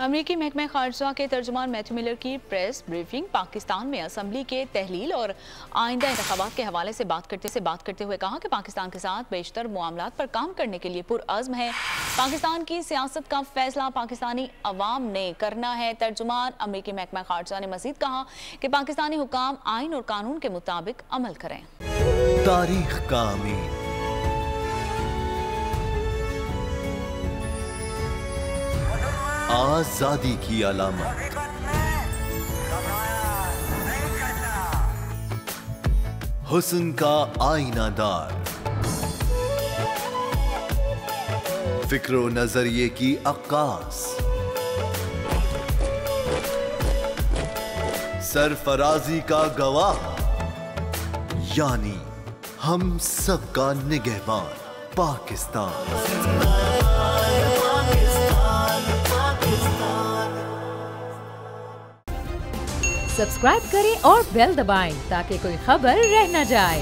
अमरीकी महकमा खारजा के तर्जुमान मैथ्यू मिलर की प्रेस ब्रीफिंग। पाकिस्तान में असम्बली के तहलील और आइंदा इंतखाबात के हवाले से बात करते हुए कहा कि पाकिस्तान के साथ बेशतर मामलात पर काम करने के लिए पुरअज़्म है। पाकिस्तान की सियासत का फैसला पाकिस्तानी अवाम ने करना है। तर्जुमान अमरीकी महकमा खारजा ने मजीद कहा कि पाकिस्तानी हुकाम आइन और कानून के मुताबिक अमल करें। तारीख का अमीन आजादी की अलामत, हुस्न का आईनादार, फिक्र व नजरिए की अक्कास, सरफराजी का गवाह, यानी हम सबका निगहबान पाकिस्तान। सब्सक्राइब करें और बेल दबाएं ताकि कोई खबर रह न जाए।